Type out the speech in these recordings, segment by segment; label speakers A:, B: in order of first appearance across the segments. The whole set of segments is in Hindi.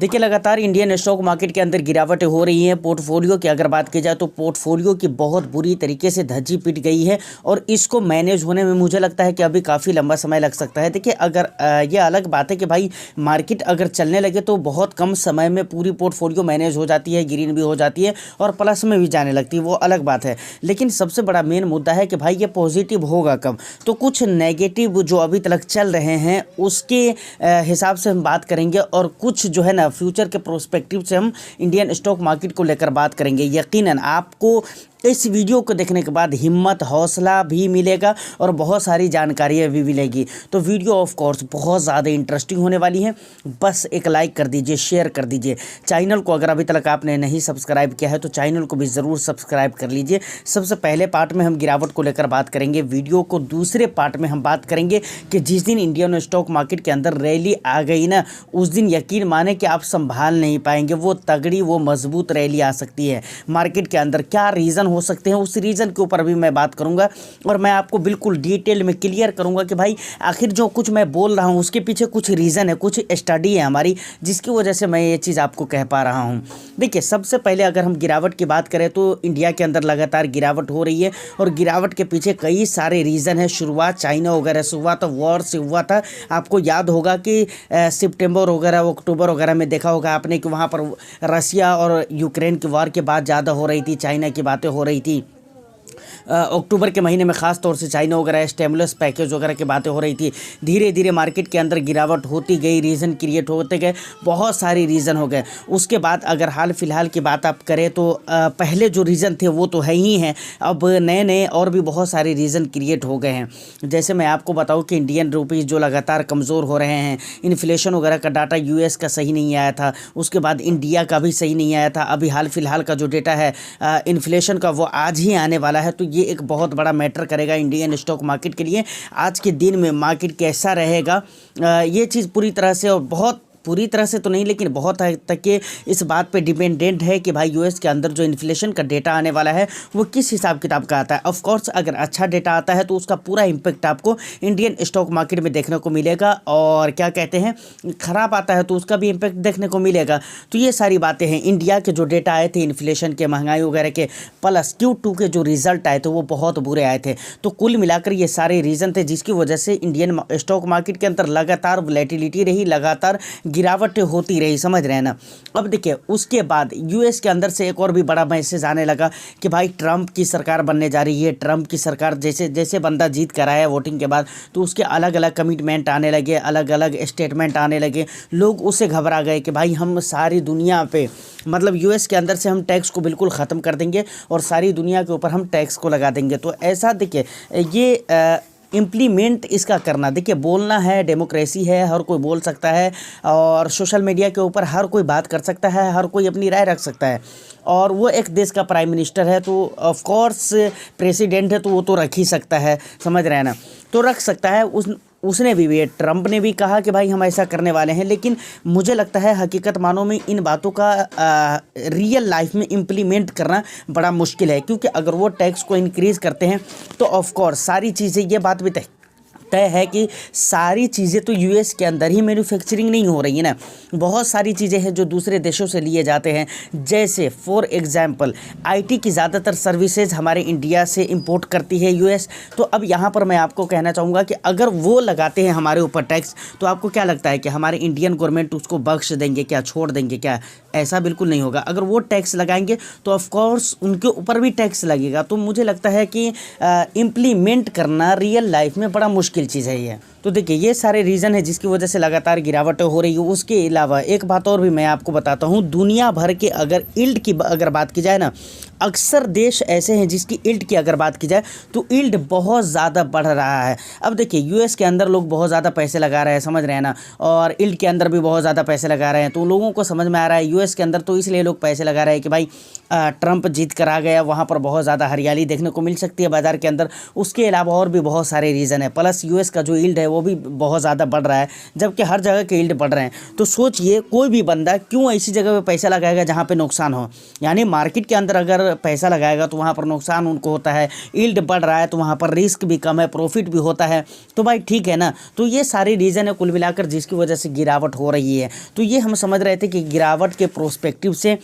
A: देखिए लगातार इंडियन स्टॉक मार्केट के अंदर गिरावटें हो रही हैं। पोर्टफोलियो की अगर बात की जाए तो पोर्टफोलियो की बहुत बुरी तरीके से धज्जी पिट गई है और इसको मैनेज होने में मुझे लगता है कि अभी काफ़ी लंबा समय लग सकता है। देखिए अगर ये अलग बात है कि भाई मार्केट अगर चलने लगे तो बहुत कम समय में पूरी पोर्टफोलियो मैनेज हो जाती है, ग्रीन भी हो जाती है और प्लस में भी जाने लगती है, वो अलग बात है। लेकिन सबसे बड़ा मेन मुद्दा है कि भाई ये पॉजिटिव होगा कब। तो कुछ नेगेटिव जो अभी तक चल रहे हैं उसके हिसाब से हम बात करेंगे और कुछ जो है ना फ्यूचर के प्रोस्पेक्टिव से हम इंडियन स्टॉक मार्केट को लेकर बात करेंगे। यकीनन आपको इस वीडियो को देखने के बाद हिम्मत हौसला भी मिलेगा और बहुत सारी जानकारियाँ भी मिलेगी। तो वीडियो ऑफ कोर्स बहुत ज़्यादा इंटरेस्टिंग होने वाली है। बस एक लाइक कर दीजिए, शेयर कर दीजिए। चैनल को अगर अभी तक आपने नहीं सब्सक्राइब किया है तो चैनल को भी ज़रूर सब्सक्राइब कर लीजिए। सबसे पहले पार्ट में हम गिरावट को लेकर बात करेंगे। वीडियो को दूसरे पार्ट में हम बात करेंगे कि जिस दिन इंडियन स्टॉक मार्केट के अंदर रैली आ गई ना, उस दिन यकीन माने कि आप संभाल नहीं पाएंगे। वो तगड़ी वो मजबूत रैली आ सकती है मार्केट के अंदर। क्या रीज़न हो सकते हैं उस रीज़न के ऊपर भी मैं बात करूंगा और मैं आपको बिल्कुल डिटेल में क्लियर करूंगा कि भाई आखिर जो कुछ मैं बोल रहा हूं उसके पीछे कुछ रीज़न है, कुछ स्टडी है हमारी, जिसकी वजह से मैं ये चीज़ आपको कह पा रहा हूं। देखिए सबसे पहले अगर हम गिरावट की बात करें तो इंडिया के अंदर लगातार गिरावट हो रही है और गिरावट के पीछे कई सारे रीज़न है। शुरुआत चाइना वगैरह से हुआ था, वॉर से हुआ था। आपको याद होगा कि सितंबर वगैरह अक्टूबर वगैरह में देखा होगा आपने कि वहाँ पर रसिया और यूक्रेन की वॉर के बाद ज़्यादा हो रही थी, चाइना की बातें हो रही थी। अक्टूबर के महीने में ख़ास तौर से चाइना वगैरह स्टिमुलस पैकेज वगैरह की बातें हो रही थी। धीरे धीरे मार्केट के अंदर गिरावट होती गई, रीज़न क्रिएट होते गए, बहुत सारे रीज़न हो गए। उसके बाद अगर हाल फिलहाल की बात आप करें तो पहले जो रीज़न थे वो तो है ही हैं, अब नए नए और भी बहुत सारे रीज़न क्रिएट हो गए हैं। जैसे मैं आपको बताऊँ कि इंडियन रुपीज़ जो लगातार कमज़ोर हो रहे हैं, इन्फ्लेशन वगैरह का डाटा यूएस का सही नहीं आया था, उसके बाद इंडिया का भी सही नहीं आया था। अभी हाल फिलहाल का जो डेटा है इन्फ्लेशन का वो आज ही आने वाला है। तो ये एक बहुत बड़ा मैटर करेगा इंडियन स्टॉक मार्केट के लिए। आज के दिन में मार्केट कैसा रहेगा ये चीज़ पूरी तरह से और बहुत पूरी तरह से तो नहीं लेकिन बहुत हद तक के इस बात पे डिपेंडेंट है कि भाई यूएस के अंदर जो इन्फ्लेशन का डेटा आने वाला है वो किस हिसाब किताब का आता है। ऑफ कोर्स अगर अच्छा डेटा आता है तो उसका पूरा इम्पैक्ट आपको इंडियन स्टॉक मार्केट में देखने को मिलेगा और क्या कहते हैं ख़राब आता है तो उसका भी इम्पैक्ट देखने को मिलेगा। तो ये सारी बातें हैं। इंडिया के जो डेटा आए थे इन्फ्लेशन के, महंगाई वगैरह के, प्लस Q2 के जो रिजल्ट आए थे वो बहुत बुरे आए थे। तो कुल मिलाकर ये सारे रीज़न थे जिसकी वजह से इंडियन स्टॉक मार्केट के अंदर लगातार वोलेटिलिटी रही, लगातार गिरावटें होती रही, समझ रहे हैं ना। अब देखिए उसके बाद यूएस के अंदर से एक और भी बड़ा मैसेज आने लगा कि भाई ट्रंप की सरकार बनने जा रही है। ट्रंप की सरकार जैसे जैसे बंदा जीत कर आया वोटिंग के बाद तो उसके अलग अलग कमिटमेंट आने लगे, अलग अलग स्टेटमेंट आने लगे। लोग उससे घबरा गए कि भाई हम सारी दुनिया पे मतलब यूएस के अंदर से हम टैक्स को बिल्कुल ख़त्म कर देंगे और सारी दुनिया के ऊपर हम टैक्स को लगा देंगे। तो ऐसा देखिए ये इम्प्लीमेंट इसका करना, देखिए बोलना है, डेमोक्रेसी है, हर कोई बोल सकता है और सोशल मीडिया के ऊपर हर कोई बात कर सकता है, हर कोई अपनी राय रख सकता है और वो एक देश का प्राइम मिनिस्टर है तो ऑफ कोर्स प्रेसिडेंट है तो वो तो रख ही सकता है, समझ रहे हैं ना। तो रख सकता है। उसने भी ट्रंप ने भी कहा कि भाई हम ऐसा करने वाले हैं, लेकिन मुझे लगता है हकीकत मानों में इन बातों का रियल लाइफ में इम्प्लीमेंट करना बड़ा मुश्किल है। क्योंकि अगर वो टैक्स को इंक्रीज़ करते हैं तो ऑफ कोर्स सारी चीज़ें, ये बात भी तय है कि सारी चीज़ें तो यूएस के अंदर ही मैन्युफैक्चरिंग नहीं हो रही है ना। बहुत सारी चीज़ें हैं जो दूसरे देशों से लिए जाते हैं। जैसे फॉर एग्जांपल आईटी की ज़्यादातर सर्विसेज हमारे इंडिया से इंपोर्ट करती है यूएस। तो अब यहाँ पर मैं आपको कहना चाहूँगा कि अगर वो लगाते हैं हमारे ऊपर टैक्स तो आपको क्या लगता है कि हमारे इंडियन गवर्नमेंट उसको बख्श देंगे क्या, छोड़ देंगे क्या? ऐसा बिल्कुल नहीं होगा। अगर वो टैक्स लगाएंगे तो ऑफ कोर्स उनके ऊपर भी टैक्स लगेगा। तो मुझे लगता है कि इम्प्लीमेंट करना रियल लाइफ में बड़ा मुश्किल चीज़ है ये। तो देखिए ये सारे रीज़न है जिसकी वजह से लगातार गिरावटें हो रही है। उसके अलावा एक बात और भी मैं आपको बताता हूँ, दुनिया भर के अगर यील्ड की अगर बात की जाए ना, अक्सर देश ऐसे हैं जिसकी यील्ड की अगर बात की जाए तो यील्ड बहुत ज़्यादा बढ़ रहा है। अब देखिए यूएस के अंदर लोग बहुत ज़्यादा पैसे लगा रहे हैं, समझ रहे हैं ना, और यील्ड के अंदर भी बहुत ज़्यादा पैसे लगा रहे हैं। तो लोगों को समझ में आ रहा है यूएस के अंदर तो इसलिए लोग पैसे लगा रहे हैं कि भाई ट्रंप जीत कर आ गया, वहाँ पर बहुत ज़्यादा हरियाली देखने को मिल सकती है बाज़ार के अंदर। उसके अलावा और भी बहुत सारे रीज़न है, प्लस यूएस का जो यील्ड है वो भी बहुत ज़्यादा बढ़ रहा है, जबकि हर जगह के यील्ड बढ़ रहे हैं। तो सोचिए कोई भी बंदा क्यों ऐसी जगह पे पैसा लगाएगा जहाँ पे नुकसान हो। यानी मार्केट के अंदर अगर पैसा लगाएगा तो वहाँ पर नुकसान उनको होता है, यील्ड बढ़ रहा है तो वहाँ पर रिस्क भी कम है, प्रॉफिट भी होता है। तो भाई ठीक है ना। तो ये सारे रीज़न है कुल मिलाकर जिसकी वजह से गिरावट हो रही है। तो ये हम समझ रहे थे कि गिरावट के प्रोस्पेक्टिव से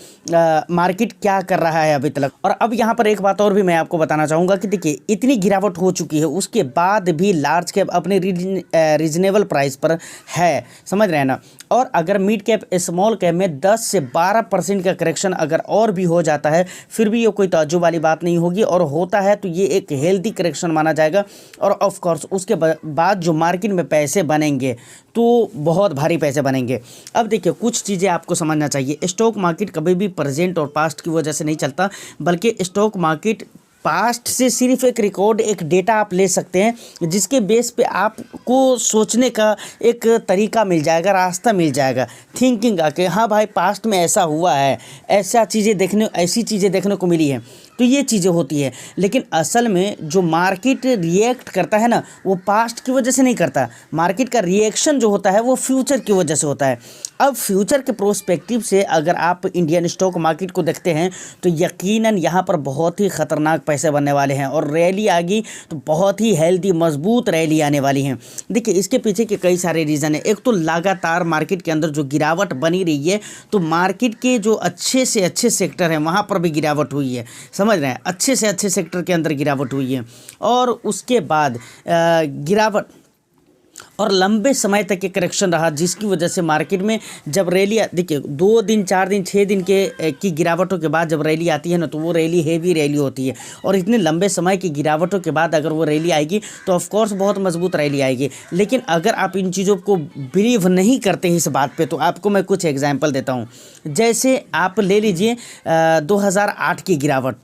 A: मार्केट क्या कर रहा है अभी तक। और अब यहाँ पर एक बात और भी मैं आपको बताना चाहूँगा कि देखिए इतनी गिरावट हो चुकी है, उसके बाद भी लार्ज कैप अपने रीजनेबल प्राइस पर है, समझ रहे हैं ना। और अगर मिड कैप स्मॉल कैप में 10 से 12% का करेक्शन अगर और भी हो जाता है फिर भी ये कोई ताज्जुब वाली बात नहीं होगी, और होता है तो ये एक हेल्दी करेक्शन माना जाएगा। और ऑफ कोर्स उसके बाद जो मार्केट में पैसे बनेंगे तो बहुत भारी पैसे बनेंगे। अब देखिए कुछ चीज़ें आपको समझना चाहिए, स्टॉक मार्केट कभी भी प्रेजेंट और पास्ट की वजह से नहीं चलता, बल्कि स्टॉक मार्केट पास्ट से सिर्फ एक रिकॉर्ड, एक डेटा आप ले सकते हैं जिसके बेस पे आपको सोचने का एक तरीका मिल जाएगा, रास्ता मिल जाएगा थिंकिंग का कि हाँ भाई पास्ट में ऐसा हुआ है, ऐसी चीज़ें देखने को मिली है। तो ये चीज़ें होती है, लेकिन असल में जो मार्केट रिएक्ट करता है ना वो पास्ट की वजह से नहीं करता, मार्केट का रिएक्शन जो होता है वो फ्यूचर की वजह से होता है। अब फ्यूचर के प्रोस्पेक्टिव से अगर आप इंडियन स्टॉक मार्केट को देखते हैं तो यकीनन यहाँ पर बहुत ही ख़तरनाक पैसे बनने वाले हैं, और रैली आ गई तो बहुत ही हेल्दी मजबूत रैली आने वाली हैं। देखिए इसके पीछे के कई सारे रीज़न है। एक तो लगातार मार्केट के अंदर जो गिरावट बनी रही है, तो मार्केट के जो अच्छे से अच्छे सेक्टर हैं वहाँ पर भी गिरावट हुई है, समझ रहे हैं, अच्छे से अच्छे सेक्टर के अंदर गिरावट हुई है। और उसके बाद गिरावट और लंबे समय तक ये करेक्शन रहा, जिसकी वजह से मार्केट में जब रैली देखिए 2 दिन 4 दिन 6 दिन की गिरावटों के बाद जब रैली आती है ना तो वो रैली हेवी रैली होती है, और इतने लंबे समय की गिरावटों के बाद अगर वो रैली आएगी तो ऑफ कोर्स बहुत मजबूत रैली आएगी। लेकिन अगर आप इन चीज़ों को बिलीव नहीं करते इस बात पे तो आपको मैं कुछ एग्जांपल देता हूँ। जैसे आप ले लीजिए 2008 की गिरावट,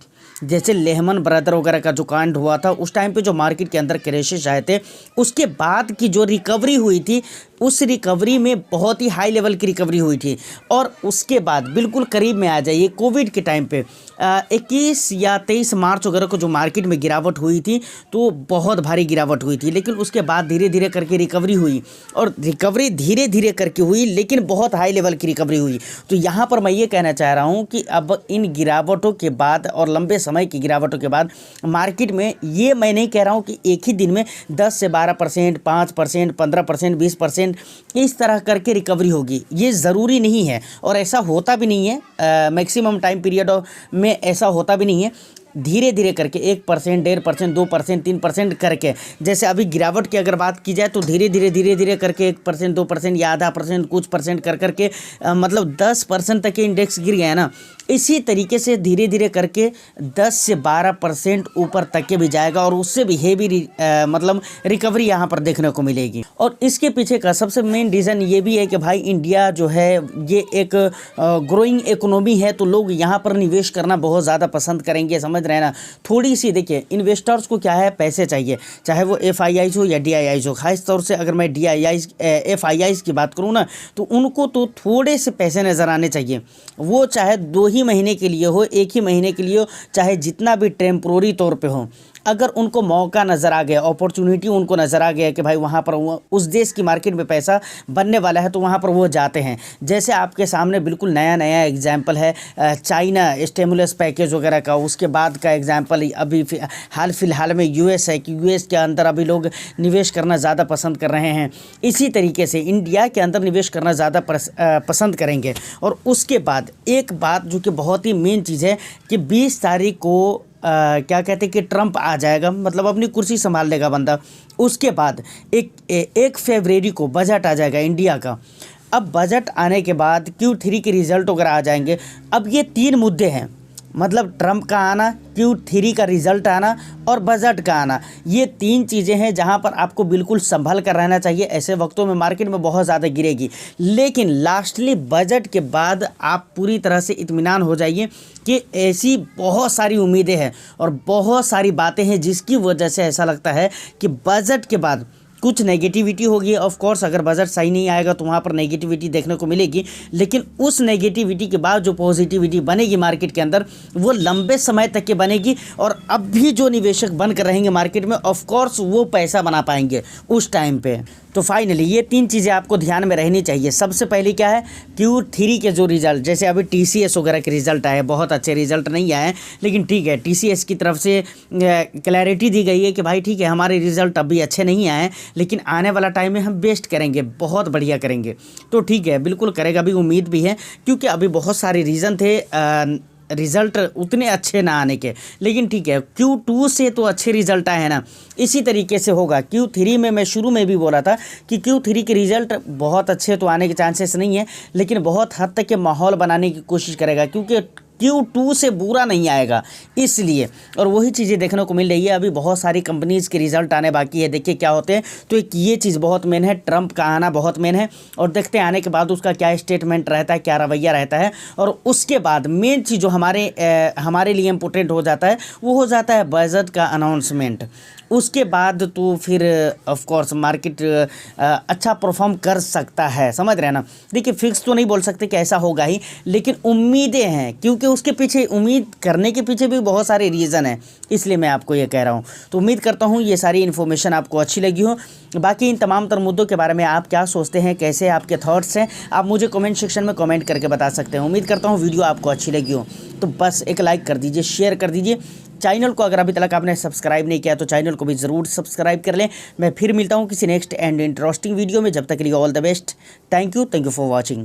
A: जैसे लेहमन ब्रदर वगैरह का जो कांड हुआ था उस टाइम पे जो मार्केट के अंदर क्रैशेस आए थे, उसके बाद की जो रिकवरी हुई थी उस रिकवरी में बहुत ही हाई लेवल की रिकवरी हुई थी। और उसके बाद बिल्कुल करीब में आ जाइए कोविड के टाइम पे 21 या 23 मार्च वगैरह को जो मार्केट में गिरावट हुई थी तो बहुत भारी गिरावट हुई थी, लेकिन उसके बाद धीरे धीरे करके रिकवरी हुई, और रिकवरी धीरे धीरे करके हुई लेकिन बहुत हाई लेवल की रिकवरी हुई। तो यहाँ पर मैं ये कहना चाह रहा हूँ कि अब इन गिरावटों के बाद और लंबे समय की गिरावटों के बाद मार्केट में, ये मैं नहीं कह रहा हूँ कि एक ही दिन में 10 से 12%, 5%, 15%, 20% इस तरह करके रिकवरी होगी, ये ज़रूरी नहीं है और ऐसा होता भी नहीं है। मैक्सिमम टाइम पीरियड में ऐसा होता भी नहीं है। धीरे धीरे करके 1%, 1.5%, 2%, 3% करके, जैसे अभी गिरावट की अगर बात की जाए तो धीरे धीरे करके 1%, 2% या आधा % कुछ % कर करके मतलब 10% तक के इंडेक्स गिर गया है ना। इसी तरीके से धीरे धीरे करके 10 से 12% ऊपर तक के भी जाएगा, और उससे भी हेवी मतलब रिकवरी यहाँ पर देखने को मिलेगी। और इसके पीछे का सबसे मेन रीज़न ये भी है कि भाई इंडिया जो है ये एक ग्रोइंग इकोनॉमी है, तो लोग यहाँ पर निवेश करना बहुत ज़्यादा पसंद करेंगे, समझ रहे हैं ना। थोड़ी सी देखिए इन्वेस्टर्स को क्या है, पैसे चाहिए, चाहे वो FIIs हो या DIIs हो। खास तौर से अगर मैं DIIs FIIs की बात करूँ ना तो उनको तो थोड़े से पैसे नज़र आने चाहिए, वो चाहे 2 ही महीने के लिए हो, 1 ही महीने के लिए हो, चाहे जितना भी टेम्प्रोरी तौर पे हो। अगर उनको मौका नज़र आ गया, अपॉर्चुनिटी उनको नज़र आ गया कि भाई वहाँ पर उस देश की मार्केट में पैसा बनने वाला है तो वहाँ पर वो जाते हैं। जैसे आपके सामने बिल्कुल नया एग्जाम्पल है चाइना स्टिमुलस पैकेज वगैरह का, उसके बाद का एग्जाम्पल अभी हाल फिलहाल में US है कि US के अंदर अभी लोग निवेश करना ज़्यादा पसंद कर रहे हैं। इसी तरीके से इंडिया के अंदर निवेश करना ज़्यादा पसंद करेंगे। और उसके बाद एक बात जो कि बहुत ही मेन चीज़ है कि 20 तारीख को क्या कहते हैं कि ट्रंप आ जाएगा, मतलब अपनी कुर्सी संभाल लेगा बंदा। उसके बाद 1 फरवरी को बजट आ जाएगा इंडिया का। अब बजट आने के बाद Q3 के रिज़ल्ट वगैरह आ जाएंगे। अब ये 3 मुद्दे हैं, मतलब ट्रंप का आना, Q3 का रिज़ल्ट आना और बजट का आना। ये 3 चीज़ें हैं जहां पर आपको बिल्कुल संभल कर रहना चाहिए। ऐसे वक्तों में मार्केट में बहुत ज़्यादा गिरेगी, लेकिन लास्टली बजट के बाद आप पूरी तरह से इत्मीनान हो जाइए कि ऐसी बहुत सारी उम्मीदें हैं और बहुत सारी बातें हैं जिसकी वजह से ऐसा लगता है कि बजट के बाद कुछ नेगेटिविटी होगी ऑफ कोर्स, अगर बजट सही नहीं आएगा तो वहाँ पर नेगेटिविटी देखने को मिलेगी, लेकिन उस नेगेटिविटी के बाद जो पॉजिटिविटी बनेगी मार्केट के अंदर वो लंबे समय तक के बनेगी। और अब भी जो निवेशक बनकर रहेंगे मार्केट में ऑफ कोर्स वो पैसा बना पाएंगे उस टाइम पे। तो फाइनली ये 3 चीज़ें आपको ध्यान में रहनी चाहिए। सबसे पहले क्या है, Q3 के जो रिजल्ट, जैसे अभी TCS वगैरह के रिजल्ट आए, बहुत अच्छे रिजल्ट नहीं आए, लेकिन ठीक है, TCS की तरफ से क्लैरिटी दी गई है कि भाई ठीक है, हमारे रिजल्ट अभी अच्छे नहीं आए, लेकिन आने वाला टाइम में हम बेस्ट करेंगे, बहुत बढ़िया करेंगे। तो ठीक है, बिल्कुल करेगा, अभी उम्मीद भी है, क्योंकि अभी बहुत सारे रीज़न थे रिज़ल्ट उतने अच्छे ना आने के, लेकिन ठीक है, Q2 से तो अच्छे रिज़ल्ट आए हैं ना, इसी तरीके से होगा। Q3 में मैं शुरू में भी बोला था कि Q3 के रिज़ल्ट बहुत अच्छे तो आने के चांसेस नहीं है, लेकिन बहुत हद तक के माहौल बनाने की कोशिश करेगा, क्योंकि Q2 से बुरा नहीं आएगा इसलिए। और वही चीज़ें देखने को मिल रही है, अभी बहुत सारी कंपनीज़ के रिज़ल्ट आने बाकी है, देखिए क्या होते हैं। तो एक ये चीज़ बहुत मेन है, ट्रंप का आना बहुत मेन है, और देखते हैं आने के बाद उसका क्या स्टेटमेंट रहता है, क्या रवैया रहता है। और उसके बाद मेन चीज़ जो हमारे लिए इम्पोर्टेंट हो जाता है वो हो जाता है बजट का अनाउंसमेंट। उसके बाद तो फिर ऑफ कोर्स मार्केट अच्छा परफॉर्म कर सकता है, समझ रहे हैं ना। देखिए फिक्स तो नहीं बोल सकते कि ऐसा होगा ही, लेकिन उम्मीदें हैं, क्योंकि उसके पीछे उम्मीद करने के पीछे भी बहुत सारे रीज़न हैं, इसलिए मैं आपको ये कह रहा हूँ। तो उम्मीद करता हूँ ये सारी इन्फॉर्मेशन आपको अच्छी लगी हो। बाकी इन तमाम तर मुद्दों के बारे में आप क्या सोचते हैं, कैसे आपके थॉट्स हैं, आप मुझे कमेंट सेक्शन में कमेंट करके बता सकते हैं। उम्मीद करता हूँ वीडियो आपको अच्छी लगी हो, तो बस एक लाइक कर दीजिए, शेयर कर दीजिए। चैनल को अगर अभी तक आपने सब्सक्राइब नहीं किया तो चैनल को भी ज़रूर सब्सक्राइब कर लें। मैं फिर मिलता हूँ किसी नेक्स्ट एंड इंटरेस्टिंग वीडियो में, जब तक के लिए all the best. Thank you for watching.